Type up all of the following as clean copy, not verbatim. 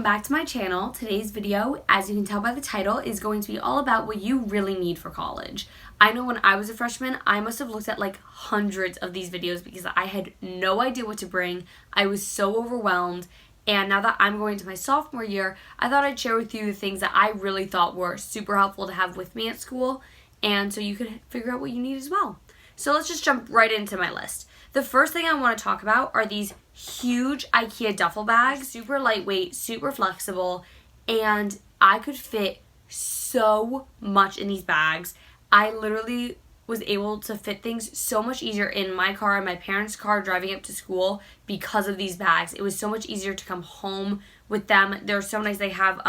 welcome back to my channel. Today's video, as you can tell by the title, is going to be all about what you really need for college. I know when I was a freshman, I must have looked at like hundreds of these videos because I had no idea what to bring. I was so overwhelmed, and now that I'm going to my sophomore year, I thought I'd share with you the things that I really thought were super helpful to have with me at school, and so you could figure out what you need as well. So let's just jump right into my list. The first thing I want to talk about are these huge IKEA duffel bags, super lightweight, super flexible, and I could fit so much in these bags. I literally was able to fit things so much easier in my car and my parents' car driving up to school because of these bags. It was so much easier to come home with them. They're so nice. They have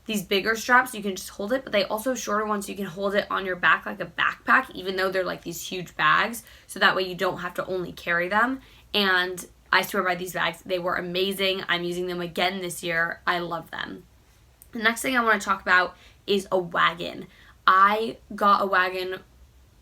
these bigger straps, you can just hold it, but they also have shorter ones so you can hold it on your back like a backpack, even though they're like these huge bags, so that way you don't have to only carry them. And I swear by these bags. They were amazing. I'm using them again this year. I love them. The next thing I want to talk about is a wagon. I got a wagon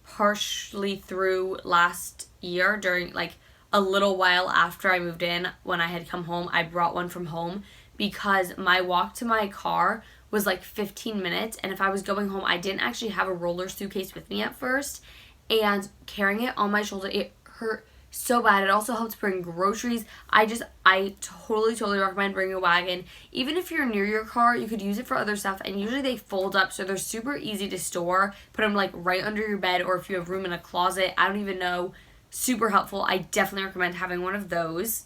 partially through last year during like a little while after I moved in. When I had come home, I brought one from home because my walk to my car was like 15 minutes, and if I was going home, I didn't actually have a roller suitcase with me at first, and carrying it on my shoulder, it hurt so bad. It also helps bring groceries. I totally recommend bringing a wagon. Even if you're near your car, you could use it for other stuff, and usually they fold up so they're super easy to store. Put them like right under your bed, or if you have room in a closet, I don't even know. Super helpful. I definitely recommend having one of those.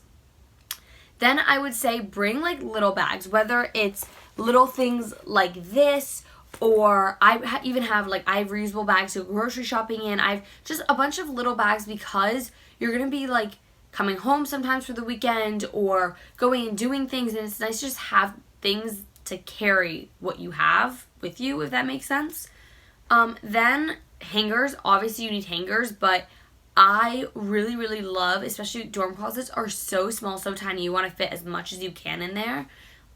Then I would say bring like little bags, whether it's little things like this, or I even have like, I have reusable bags to go grocery shopping in. I have just a bunch of little bags because you're going to be like coming home sometimes for the weekend or going and doing things, and it's nice to just have things to carry what you have with you, if that makes sense. Then hangers. Obviously you need hangers, but I really love, especially dorm closets are so small, so tiny, you want to fit as much as you can in there.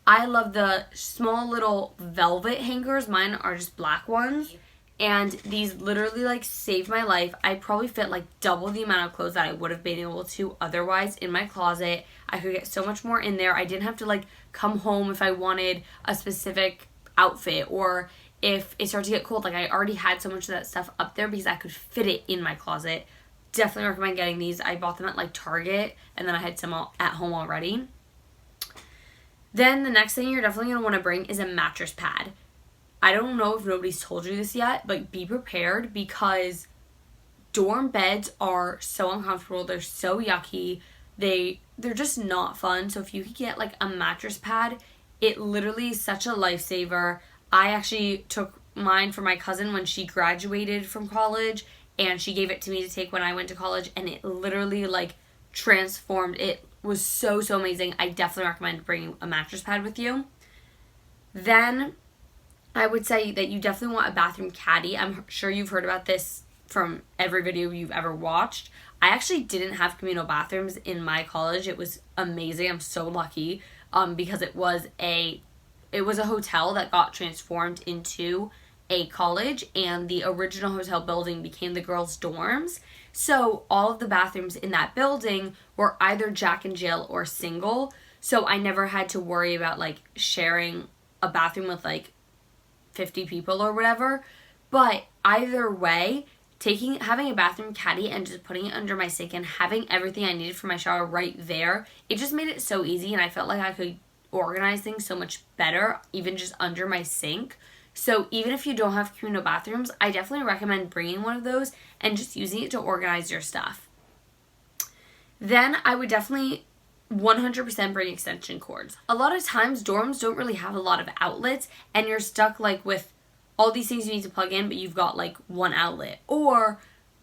I love the small little velvet hangers. Mine are just black ones, and these literally like saved my life. I probably fit like double the amount of clothes that I would have been able to otherwise in my closet. I could get so much more in there. I didn't have to like come home if I wanted a specific outfit, or if it started to get cold, like I already had so much of that stuff up there because I could fit it in my closet. Definitely recommend getting these. I bought them at like Target, and then I had some at home already. Then the next thing you're definitely going to want to bring is a mattress pad. I don't know if nobody's told you this yet, but be prepared because dorm beds are so uncomfortable. They're so yucky. They're just not fun. So if you could get like a mattress pad, it literally is such a lifesaver. I actually took mine for my cousin when she graduated from college, and she gave it to me to take when I went to college, and it literally like transformed. It was so amazing. I definitely recommend bringing a mattress pad with you. Then I would say that you definitely want a bathroom caddy. I'm sure you've heard about this from every video you've ever watched. I actually didn't have communal bathrooms in my college. It was amazing. I'm so lucky because it was a hotel that got transformed into a college, and the original hotel building became the girls' dorms. So all of the bathrooms in that building were either Jack and Jill or single. So I never had to worry about like sharing a bathroom with like 50 people or whatever. But either way, having a bathroom caddy and just putting it under my sink and having everything I needed for my shower right there, it just made it so easy, and I felt like I could organize things so much better even just under my sink. So even if you don't have communal bathrooms, I definitely recommend bringing one of those and just using it to organize your stuff. Then I would definitely 100% bring extension cords. A lot of times dorms don't really have a lot of outlets, and you're stuck like with all these things you need to plug in, but you've got like one outlet. Or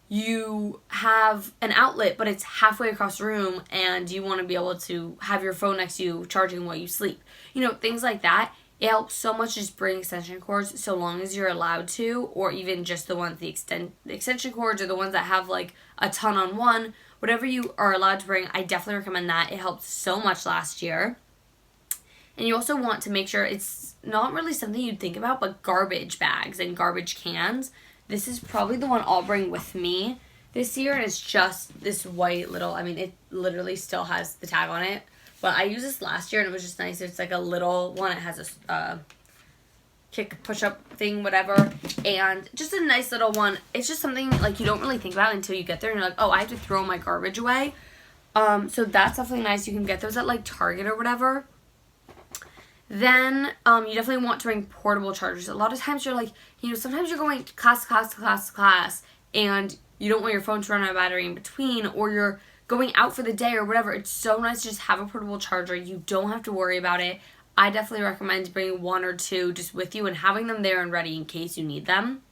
you have an outlet, but it's halfway across the room, and you want to be able to have your phone next to you charging while you sleep. You know, things like that. It helps so much just bring extension cords so long as you're allowed to, or even just the ones, the extension cords, or the ones that have like a ton on one. Whatever you are allowed to bring, I definitely recommend that. It helped so much last year. And you also want to make sure it's not really something you'd think about, but garbage bags and garbage cans. This is probably the one I'll bring with me this year, and it's just this white little, I mean, it literally still has the tag on it, But I used this last year and it was just nice. It's like a little one. It has a kick push-up thing, whatever, and just a nice little one. It's just something like you don't really think about until you get there and you're like, oh, I have to throw my garbage away. So that's definitely nice. You can get those at like Target or whatever. Then you definitely want to bring portable chargers. A lot of times you're like, sometimes you're going class to class and you don't want your phone to run out of battery in between, or you're going out for the day or whatever. It's so nice to just have a portable charger. You don't have to worry about it. I definitely recommend bringing 1 or 2 just with you and having them there and ready in case you need them.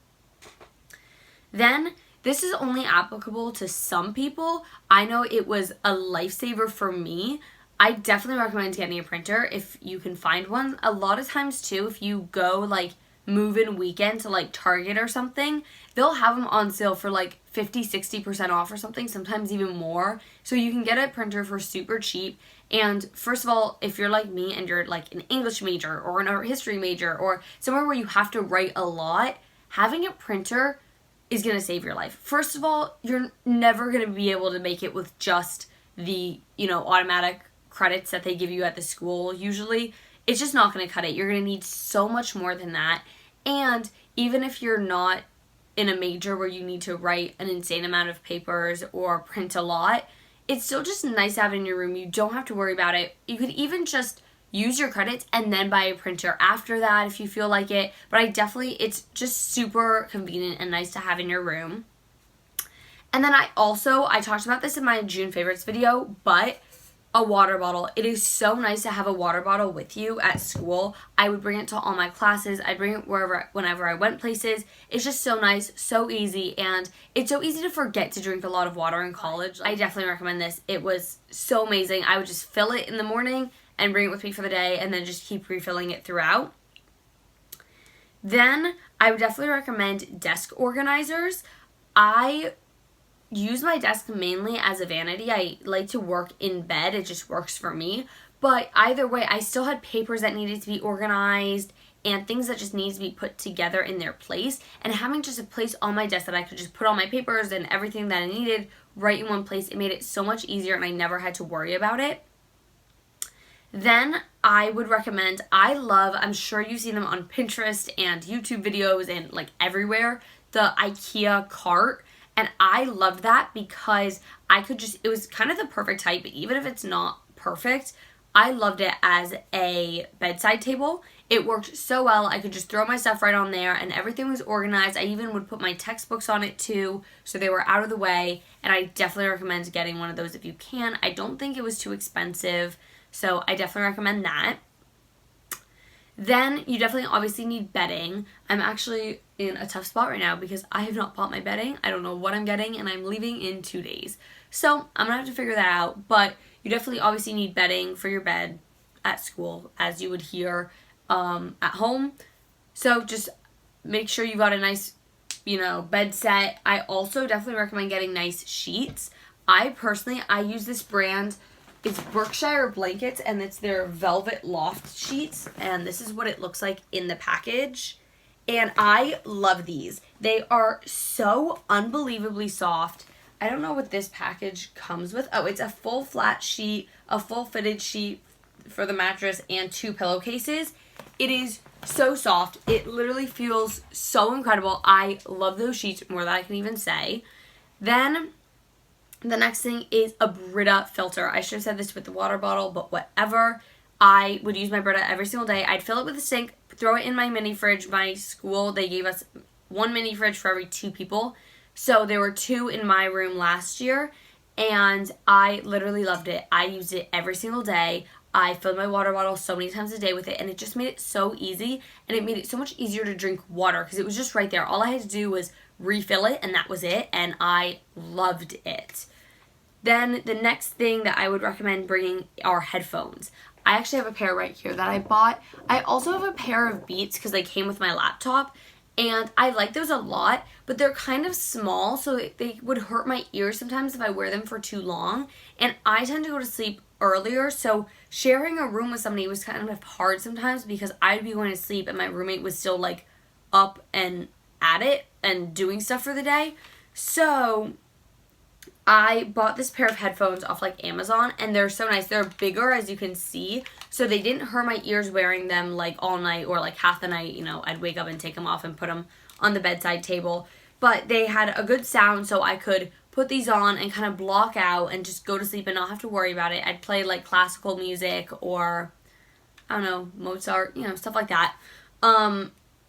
Then, this is only applicable to some people. I know it was a lifesaver for me. I definitely recommend getting a printer if you can find one. A lot of times, too, if you go, like, move-in weekend to, like, Target or something, they'll have them on sale for, like, 50-60% off or something, sometimes even more. So you can get a printer for super cheap. And first of all, if you're like me and you're like an English major or an art history major or somewhere where you have to write a lot, having a printer is going to save your life. First of all, you're never going to be able to make it with just the, automatic credits that they give you at the school usually. It's just not going to cut it. You're going to need so much more than that. And even if you're not in a major where you need to write an insane amount of papers or print a lot, it's still just nice to have it in your room. You don't have to worry about it. You could even just use your credits and then buy a printer after that if you feel like it. But it's just super convenient and nice to have in your room. And then I talked about this in my June favorites video, but a water bottle. It is so nice to have a water bottle with you at school. I would bring it to all my classes. I bring it whenever I went places. It's just so nice, so easy, and it's so easy to forget to drink a lot of water in college. I definitely recommend this. It was so amazing. I would just fill it in the morning and bring it with me for the day and then just keep refilling it throughout. Then I would definitely recommend desk organizers. I use my desk mainly as a vanity. I like to work in bed. It just works for me. But either way, I still had papers that needed to be organized and things that just needed to be put together in their place. And having just a place on my desk that I could just put all my papers and everything that I needed right in one place, it made it so much easier and I never had to worry about it. Then I would recommend, I'm sure you've seen them on Pinterest and YouTube videos and like everywhere, the IKEA cart. And I loved that because it was kind of the perfect height, but even if it's not perfect, I loved it as a bedside table. It worked so well. I could just throw my stuff right on there and everything was organized. I even would put my textbooks on it too, so they were out of the way. And I definitely recommend getting one of those if you can. I don't think it was too expensive, so I definitely recommend that. Then you definitely obviously need bedding. I'm actually in a tough spot right now because I have not bought my bedding. I don't know what I'm getting and I'm leaving in 2 days. So I'm going to have to figure that out. But you definitely obviously need bedding for your bed at school as you would here at home. So just make sure you got a nice, bed set. I also definitely recommend getting nice sheets. I use this brand. It's Berkshire Blankets, and it's their Velvet Loft sheets, and this is what it looks like in the package, and I love these. They are so unbelievably soft. I don't know what this package comes with. Oh, it's a full flat sheet, a full fitted sheet for the mattress, and 2 pillowcases. It is so soft. It literally feels so incredible. I love those sheets more than I can even say. Then the next thing is a Brita filter. I should have said this with the water bottle, but whatever. I would use my Brita every single day. I'd fill it with a sink, throw it in my mini fridge. My school, they gave us 1 mini fridge for every 2 people. So there were 2 in my room last year, and I literally loved it. I used it every single day. I filled my water bottle so many times a day with it, and it just made it so easy, and it made it so much easier to drink water because it was just right there. All I had to do was refill it, and that was it, and I loved it. Then the next thing that I would recommend bringing are headphones. I actually have a pair right here that I bought. I also have a pair of Beats because they came with my laptop, and I like those a lot, but they're kind of small, so they would hurt my ears sometimes if I wear them for too long, and I tend to go to sleep earlier, so sharing a room with somebody was kind of hard sometimes because I'd be going to sleep and my roommate was still like up and at it and doing stuff for the day. So I bought this pair of headphones off like Amazon, and they're so nice. They're bigger, as you can see, so they didn't hurt my ears wearing them like all night or like half the night. You know, I'd wake up and take them off and put them on the bedside table. But they had a good sound, so I could put these on and kind of block out and just go to sleep and not have to worry about it. I'd play like classical music or, I don't know, Mozart, you know, stuff like that.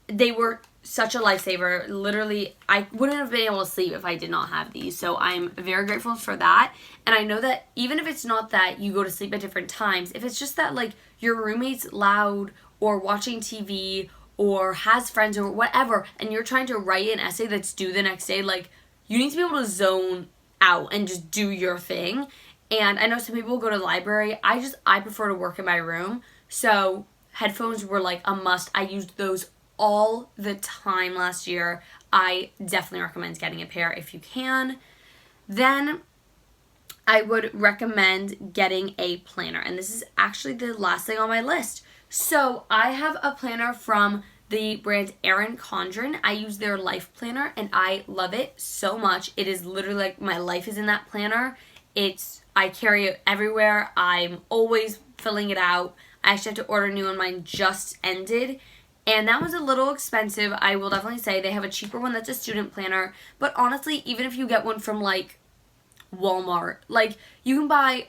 They were such a lifesaver. Literally, I wouldn't have been able to sleep if I did not have these. So I'm very grateful for that. And I know that even if it's not that you go to sleep at different times, if it's just that like your roommate's loud or watching TV or has friends or whatever, and you're trying to write an essay that's due the next day, like, you need to be able to zone out and just do your thing. And I know some people go to the library. I prefer to work in my room. So headphones were like a must. I used those all the time last year. I definitely recommend getting a pair if you can. Then I would recommend getting a planner. And this is actually the last thing on my list. So I have a planner from the brand Erin Condren. I use their life planner and I love it so much. It is literally like my life is in that planner. I carry it everywhere. I'm always filling it out. I actually have to order a new one. Mine just ended. And that was a little expensive, I will definitely say. They have a cheaper one that's a student planner. But honestly, even if you get one from like Walmart, like you can buy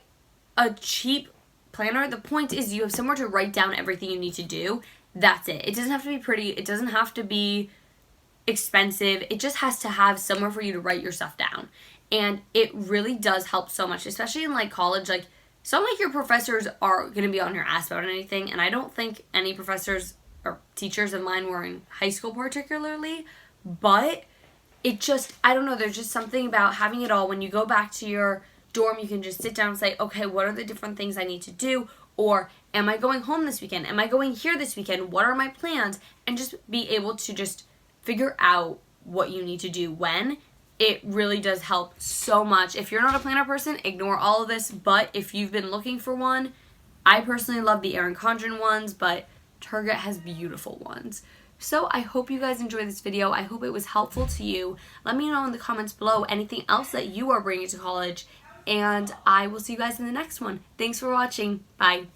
a cheap planner. The point is you have somewhere to write down everything you need to do. That's it. It doesn't have to be pretty. It doesn't have to be expensive. It just has to have somewhere for you to write your stuff down. And it really does help so much, especially in like college. Like, it's not like your professors are going to be on your ass about anything. And I don't think any professors or teachers of mine were in high school particularly. But it just, I don't know, there's just something about having it all. When you go back to your dorm, you can just sit down and say, okay, what are the different things I need to do? Or am I going home this weekend? Am I going here this weekend? What are my plans? And just be able to just figure out what you need to do when. It really does help so much. If you're not a planner person, ignore all of this. But if you've been looking for one, I personally love the Erin Condren ones, but Target has beautiful ones. So I hope you guys enjoyed this video. I hope it was helpful to you. Let me know in the comments below anything else that you are bringing to college. And I will see you guys in the next one. Thanks for watching. Bye.